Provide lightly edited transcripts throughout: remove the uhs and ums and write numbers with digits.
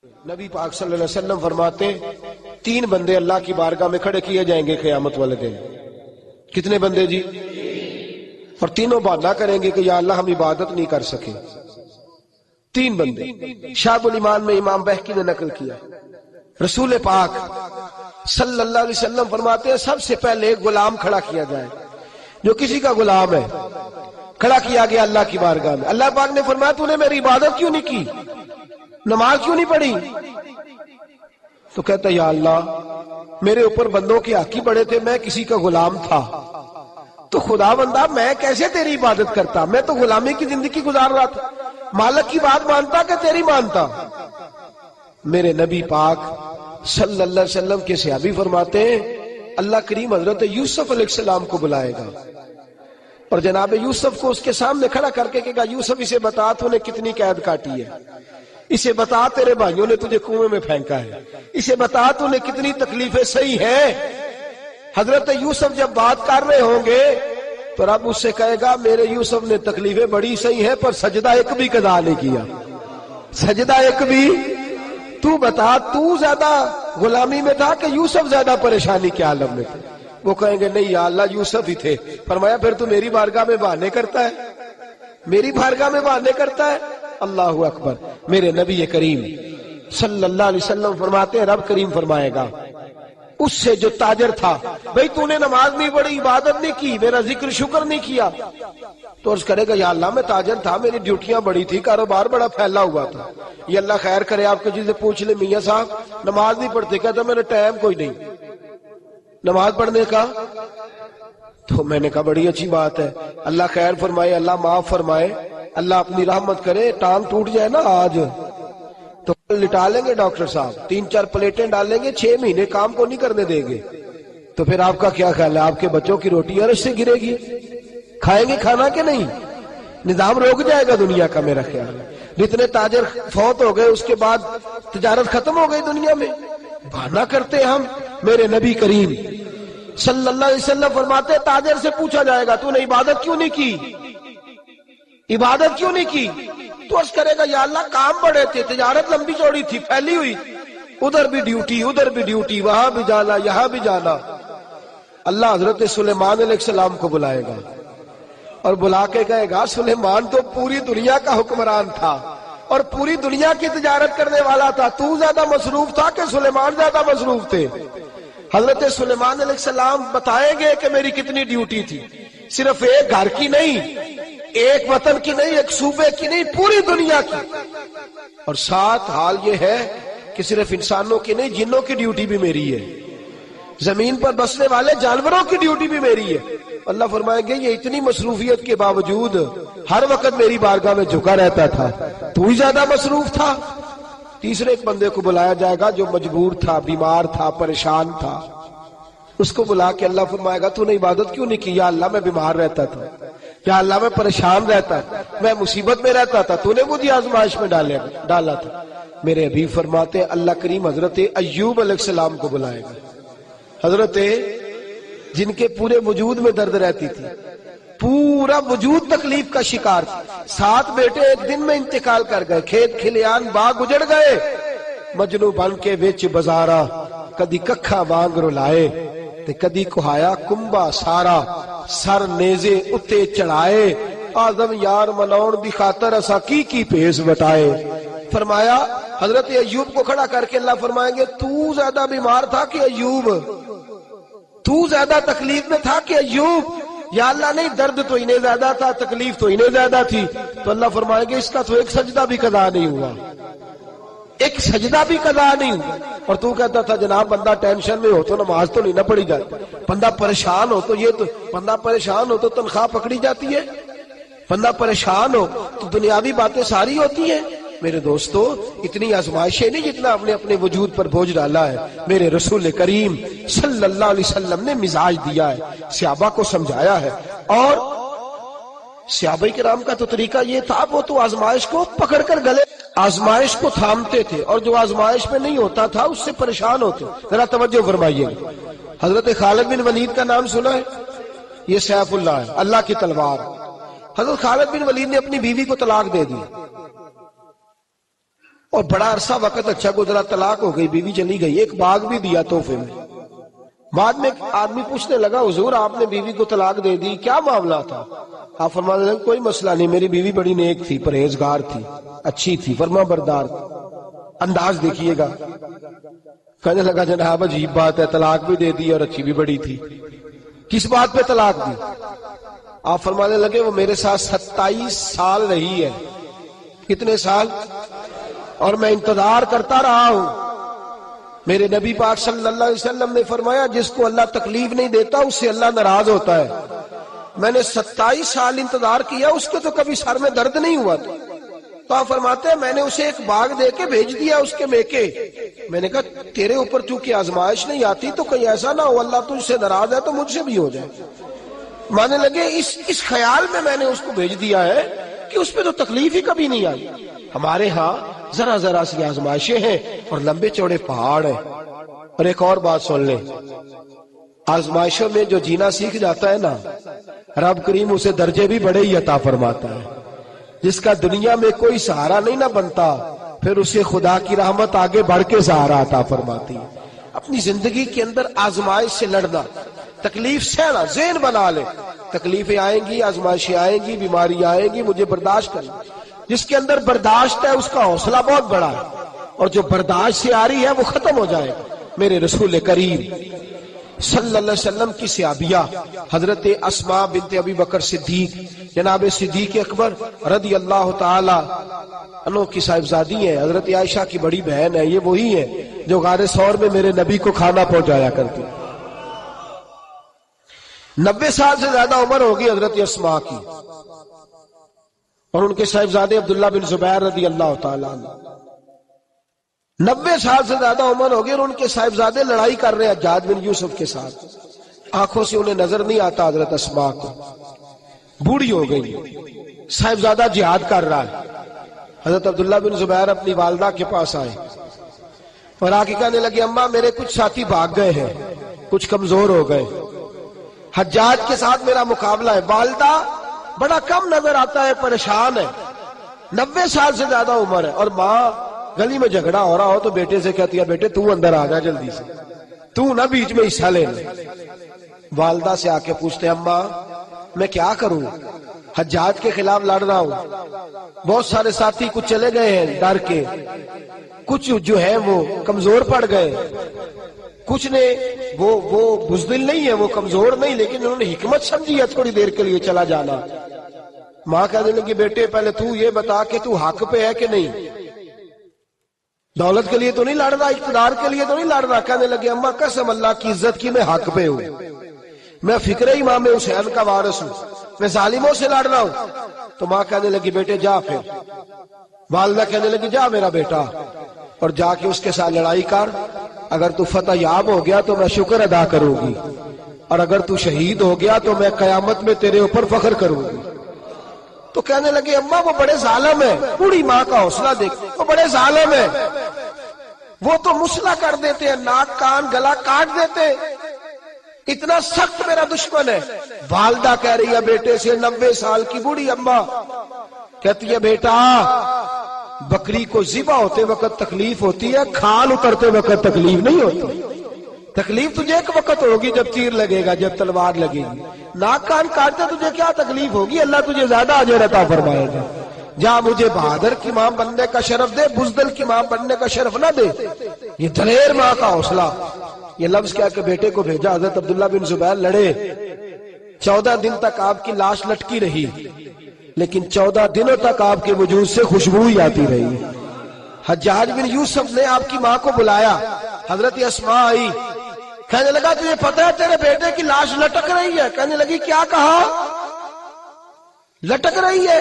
نبی پاک صلی اللہ علیہ وسلم فرماتے ہیں 3 بندے اللہ کی بارگاہ میں کھڑے کیے جائیں گے قیامت والے دن۔ کتنے بندے جی؟ اور تینوں بہانہ کریں گے کہ یا اللہ ہم عبادت نہیں کر سکے۔ 3 بندے شعب الایمان میں امام بہقی نے نقل کیا۔ رسول پاک صلی اللہ علیہ وسلم فرماتے ہیں سب سے پہلے ایک غلام کھڑا کیا جائے، جو کسی کا غلام ہے، کھڑا کیا گیا اللہ کی بارگاہ میں۔ اللہ پاک نے فرمایا تو نے میری عبادت کیوں نہیں کی، نماز کیوں نہیں پڑھی؟ تو کہتا یا اللہ میرے اوپر بندوں کے حق ہی بڑے تھے، میں کسی کا غلام تھا، تو خدا بندہ میں کیسے تیری عبادت کرتا، میں تو غلامی کی زندگی گزار رہا تھا، مالک کی بات مانتا کہ تیری مانتا؟ میرے نبی پاک صلی اللہ علیہ وسلم کے صحابی فرماتے ہیں اللہ کریم حضرت یوسف علیہ السلام کو بلائے گا اور جناب یوسف کو اس کے سامنے کھڑا کر کے کہا یوسف اسے بتا تو نے کتنی قید کاٹی ہے، اسے بتا تیرے بھائیوں نے تجھے کنویں میں پھینکا ہے، اسے بتا تو نے کتنی تکلیفیں سہی ہیں۔ حضرت یوسف جب بات کر رہے ہوں گے تو رب اس سے کہے گا میرے یوسف نے تکلیفیں بڑی سہی ہیں پر سجدہ ایک بھی قضا نہیں کیا، سجدہ ایک بھی۔ تو بتا تو زیادہ غلامی میں تھا کہ یوسف زیادہ پریشانی کے عالم میں تھے؟ وہ کہیں گے نہیں یا اللہ یوسف ہی تھے۔ فرمایا پھر تو میری بارگاہ میں بہانے کرتا ہے، میری بارگاہ میں بہانے کرتا ہے؟ اللہ اکبر۔ میرے نبی کریم صلی اللہ علیہ وسلم فرماتے ہیں رب کریم فرمائے گا اس سے جو تاجر تھا بھئی تو نے نماز نہیں پڑھی، عبادت نہیں کی، میرا ذکر شکر نہیں کیا، تو عرض کرے گا یا اللہ میں تاجر تھا، میری ڈیوٹیاں بڑی تھی، کاروبار بڑا پھیلا ہوا تھا، یہ اللہ خیر کرے آپ کو جسے پوچھ لے میاں صاحب نماز نہیں پڑھتے، کہتا میرا ٹائم کوئی نہیں نماز پڑھنے کا۔ تو میں نے کہا بڑی اچھی بات ہے، اللہ خیر فرمائے، اللہ معاف فرمائے، اللہ اپنی رحمت کرے، ٹانگ ٹوٹ جائے نا آج تو لٹا لیں گے ڈاکٹر صاحب، 3-4 پلیٹیں ڈال لیں گے، 6 مہینے کام کو نہیں کرنے دیں گے، تو پھر آپ کا کیا خیال ہے آپ کے بچوں کی روٹی عرش سے گرے گی؟ کھائیں گے کھانا کہ نہیں؟ نظام روک جائے گا دنیا کا میرا خیال ہے۔ جتنے تاجر فوت ہو گئے اس کے بعد تجارت ختم ہو گئی دنیا میں، بہانہ کرتے ہم۔ میرے نبی کریم صلی اللہ علیہ وسلم فرماتے تاجر سے پوچھا جائے گا تو نے عبادت کیوں نہیں کی، عبادت کیوں نہیں کی؟ تو عرض کرے گا یا اللہ کام بڑے تھے، تجارت لمبی چوڑی تھی، پھیلی ہوئی، ادھر بھی ڈیوٹی ادھر بھی ڈیوٹی، وہاں بھی جانا یہاں بھی جانا۔ اللہ حضرت سلیمان علیہ السلام کو بلائے گا اور بلا کے کہے گا سلیمان تو پوری دنیا کا حکمران تھا اور پوری دنیا کی تجارت کرنے والا تھا، تو زیادہ مصروف تھا کہ سلیمان زیادہ مصروف تھے؟ حضرت سلیمان علیہ السلام بتائیں گے کہ میری کتنی ڈیوٹی تھی، صرف ایک گھر کی نہیں، ایک وطن کی نہیں، ایک صوبے کی نہیں، پوری دنیا کی۔ اور ساتھ حال یہ ہے کہ صرف انسانوں کی نہیں، جنوں کی ڈیوٹی بھی میری ہے، زمین پر بسنے والے جانوروں کی ڈیوٹی بھی میری ہے۔ اللہ فرمائیں گے یہ اتنی مصروفیت کے باوجود ہر وقت میری بارگاہ میں جھکا رہتا تھا، تو ہی زیادہ مصروف تھا۔ تیسرے ایک بندے کو بلایا جائے گا جو مجبور تھا، بیمار تھا، پریشان تھا، اس کو بلا کے اللہ فرمائے گا تو نے عبادت کیوں نہیں کی؟ یا اللہ میں بیمار رہتا تھا، یا اللہ میں پریشان رہتا تھا، میں مصیبت میں رہتا تھا، تو نے مجھے آزمائش میں ڈالا تھا۔ میرے حبیب فرماتے ہیں اللہ کریم حضرت ایوب علیہ السلام کو بلائے گا، حضرت جن کے پورے وجود میں درد رہتی تھی، پورا وجود تکلیف کا شکار تھا، 7 بیٹے ایک دن میں انتقال کر گئے، کھیت کھلیان باغ اجڑ گئے، مجنو بن کے وچ بازارا کدی ککھا وانگ رلائے تے کدی کہایا کمبا سارا، سر نیزے اتے چڑھائے، آدم یار مناؤن دی خاطر اسا کی پیس وٹائے۔ فرمایا حضرت ایوب کو کھڑا کر کے اللہ فرمائیں گے تو زیادہ بیمار تھا کہ ایوب، تو زیادہ تکلیف میں تھا کہ ایوب؟ یا اللہ نہیں، درد تو انہیں زیادہ تھا، تکلیف تو انہیں زیادہ تھی۔ تو اللہ فرمائیں گے اس کا تو ایک سجدہ بھی قضا نہیں ہوا، ایک سجدہ بھی قضا نہیں ہوا۔ اور تو کہتا تھا جناب بندہ ٹینشن میں ہو تو نماز تو نہیں نہ پڑھی جاتی، بندہ پریشان ہو تو بندہ پریشان ہو تو تنخواہ پکڑی جاتی ہے، بندہ پریشان ہو تو دنیاوی باتیں ساری ہوتی ہیں۔ میرے دوستو اتنی آزمائشیں نہیں جتنا اپنے اپنے وجود پر بوجھ ڈالا ہے۔ میرے رسول کریم صلی اللہ علیہ وسلم نے مزاج دیا ہے، صحابہ کو سمجھایا ہے، اور صحابہ کرام کا تو طریقہ یہ تھا وہ تو آزمائش کو پکڑ کر گلے آزمائش کو تھامتے تھے، اور جو آزمائش میں نہیں ہوتا تھا اس سے پریشان ہوتے۔ ذرا توجہ فرمائیے، حضرت خالد بن ولید کا نام سنا ہے؟ یہ سیف اللہ ہے، اللہ کی تلوار۔ حضرت خالد بن ولید نے اپنی بیوی کو طلاق دے دی، اور بڑا عرصہ وقت اچھا گزرا، طلاق ہو گئی، بیوی چلی گئی، ایک باغ بھی دیا تحفے میں۔ بعد میں آدمی پوچھنے لگا حضور آپ نے بیوی کو طلاق دے دی، کیا معاملہ تھا؟ آپ فرمانے لگے کوئی مسئلہ نہیں، میری بیوی بڑی نیک تھی، پرہیزگار تھی، اچھی تھی، فرما بردار تھی۔ انداز دیکھیے گا، کہنے لگا جناب عجیب بات ہے، طلاق بھی دے دی اور اچھی بھی بڑی تھی، کس بات پہ طلاق دی؟ آپ فرمانے لگے وہ میرے ساتھ 27 سال رہی ہے۔ کتنے سال؟ اور میں انتظار کرتا رہا ہوں۔ میرے نبی پاک صلی اللہ علیہ وسلم نے فرمایا جس کو اللہ تکلیف نہیں دیتا اس سے اللہ ناراض ہوتا ہے۔ میں نے 27 سال انتظار کیا، اس کے تو کبھی سر میں درد نہیں ہوا تھا۔ تو آپ فرماتے ہیں میں نے اسے ایک باغ دے کے بھیج دیا اس کے میکے۔ میں نے کہا تیرے اوپر چونکہ آزمائش نہیں آتی تو کہیں ایسا نہ ہو اللہ تجھ سے ناراض ہے تو مجھ سے بھی ہو جائے۔ مانے لگے اس خیال میں نے اس کو بھیج دیا ہے کہ اس پہ تو تکلیف ہی کبھی نہیں آئی۔ ہمارے ہاں ذرا ذرا سی آزمائشیں ہیں اور لمبے چوڑے پہاڑ ہیں۔ اور ایک اور بات سن لیں، آزمائشوں میں جو جینا سیکھ جاتا ہے نا، رب کریم اسے درجے بھی بڑے ہی عطا فرماتا ہے۔ جس کا دنیا میں کوئی سہارا نہیں نہ بنتا، پھر اسے خدا کی رحمت آگے بڑھ کے سہارا عطا فرماتی ہے۔ اپنی زندگی کے اندر آزمائش سے لڑنا، تکلیف سہنا، ذہن بنا لے تکلیفیں آئیں گی، آزمائشیں آئیں گی، بیماری آئیں گی، مجھے برداشت کرنا۔ جس کے اندر برداشت ہے اس کا حوصلہ بہت بڑا ہے، اور جو برداشت سے آ رہی ہے وہ ختم ہو جائے گا۔ میرے رسول کریم صلی اللہ علیہ وسلم کی صحابیہ حضرت اسماء بنت ابی بکر صدیق، جناب صدیق اکبر رضی اللہ تعالی عنہ کی صاحبزادی ہیں، حضرت عائشہ کی بڑی بہن ہے۔ یہ وہی ہے جو غار ثور میں میرے نبی کو کھانا پہنچایا کرتی۔ 90 سال سے زیادہ عمر ہوگی حضرت اسماء کی، اور ان کے صاحبزادے عبداللہ بن زبیر رضی اللہ تعالیٰ عنہ۔ 90 سال سے زیادہ عمر ہوگی اور ان کے صاحبزادے لڑائی کر رہے ہیں حجاج بن یوسف کے ساتھ۔ آنکھوں سے انہیں نظر نہیں آتا حضرت اسماء کو، بوڑھی ہو گئی، صاحبزادہ جہاد کر رہا ہے۔ حضرت عبداللہ بن زبیر اپنی والدہ کے پاس آئے اور آ کے کہنے لگے اماں میرے کچھ ساتھی بھاگ گئے ہیں، کچھ کمزور ہو گئے، حجاج کے ساتھ میرا مقابلہ ہے۔ والدہ بڑا کم نظر آتا ہے، پریشان ہے، 90 سال سے زیادہ عمر ہے، اور ماں گلی میں جھگڑا ہو رہا ہو تو بیٹے سے کہتی ہے بیٹے تو اندر آ جا جلدی سے، تو نہ بیچ میں حصہ لے لے۔ والدہ سے آ کے پوچھتے ہیں اماں میں کیا کروں، حجاج کے خلاف لڑ رہا ہوں، بہت سارے ساتھی کچھ چلے گئے ہیں ڈر کے، کچھ جو ہے وہ کمزور پڑ گئے، کچھ نے وہ بزدل نہیں ہے، وہ کمزور نہیں، لیکن انہوں نے حکمت سمجھی ہے تھوڑی دیر کے لیے چلا جانا۔ ماں کہنے لگی بیٹے پہلے تو یہ بتا کہ تو حق پہ ہے کہ نہیں، دولت کے لیے تو نہیں لڑ رہا، اقتدار کے لیے تو نہیں لڑ رہا۔ کہنے لگے اماں قسم اللہ کی عزت کی میں حق پہ ہوں، میں فکر امام حسین کا وارث ہوں، میں ظالموں سے لڑ رہا ہوں۔ تو ماں کہنے لگی بیٹے جا، پھر والدہ کہنے لگی جا میرا بیٹا اور جا کے اس کے ساتھ لڑائی کر، اگر تو فتح یاب ہو گیا تو میں شکر ادا کروں گی، اور اگر تو شہید ہو گیا تو میں قیامت میں تیرے اوپر فخر کروں گی۔ تو کہنے لگے اماں وہ بڑے ظالم ہیں، بوڑھی ماں کا حوصلہ دیکھ، وہ بڑے ظالم ہیں، وہ تو مسلح کر دیتے ہیں، ناک کان گلا کاٹ دیتے ہیں، اتنا سخت میرا دشمن ہے۔ والدہ کہہ رہی ہے بیٹے سے، 90 سال کی بوڑھی اماں کہتی ہے بیٹا بکری کو ذبح ہوتے وقت تکلیف ہوتی ہے، کھال اترتے وقت تکلیف نہیں ہوتی۔ تکلیف تجھے ایک وقت ہوگی جب تیر لگے گا، جب تلوار لگے گی، ناک کان کاٹتے تجھے کیا تکلیف ہوگی، اللہ تجھے زیادہ اجر عطا فرمائے گا۔ جا مجھے بہادر کی ماں بننے کا شرف دے، بزدل کی ماں بننے کا شرف نہ دے۔ یہ دلیر ماں کا حوصلہ، یہ لفظ کیا کہ بیٹے کو بھیجا۔ حضرت عبداللہ بن زبیر لڑے، 14 دن تک آپ کی لاش لٹکی رہی، لیکن 14 دنوں تک آپ کے وجود سے خوشبو ہی آتی رہی۔ حجاج بن یوسف نے آپ کی ماں کو بلایا، حضرت اسماء آئی، کہنے لگا تجھے پتہ ہے تیرے بیٹے کی لاش لٹک رہی ہے؟ کہنے لگی کیا کہا؟ لٹک رہی ہے؟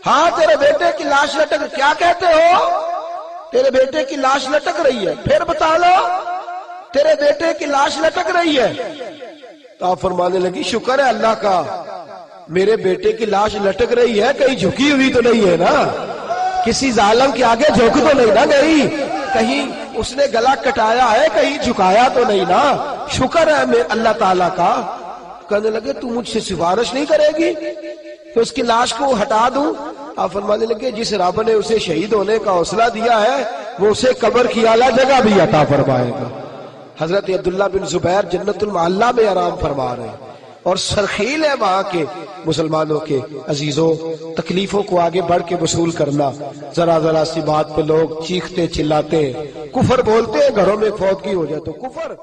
ہاں تیرے بیٹے کی لاش لٹک، کیا کہتے ہو؟ تیرے بیٹے کی لاش لٹک رہی ہے، پھر بتا لو، تیرے بیٹے کی لاش لٹک رہی ہے۔ تو آپ فرمانے لگی شکر ہے اللہ کا، میرے بیٹے کی لاش لٹک رہی ہے، کہیں جھکی ہوئی تو نہیں ہے نا، کسی ظالم کے آگے جھک تو نہیں نا گئی، کہیں اس نے گلا کٹایا ہے، کہیں جھکایا تو نہیں نا، شکر ہے اللہ تعالیٰ کا۔ کہنے لگے تو مجھ سے سفارش نہیں کرے گی؟ تو اس کی لاش کو ہٹا دوں؟ آپ فرمانے لگے جس رب نے اسے شہید ہونے کا حوصلہ دیا ہے وہ اسے قبر کی اعلیٰ جگہ بھی عطا فرمائے گا۔ حضرت عبداللہ بن زبیر جنت المعلی میں آرام فرما رہے ہیں اور سرخیل ہے وہاں کے مسلمانوں کے عزیزوں، تکلیفوں کو آگے بڑھ کے وصول کرنا۔ ذرا ذرا سی بات پہ لوگ چیختے چلاتے ہیں، کفر بولتے ہیں، گھروں میں فوتگی ہو جائے تو کفر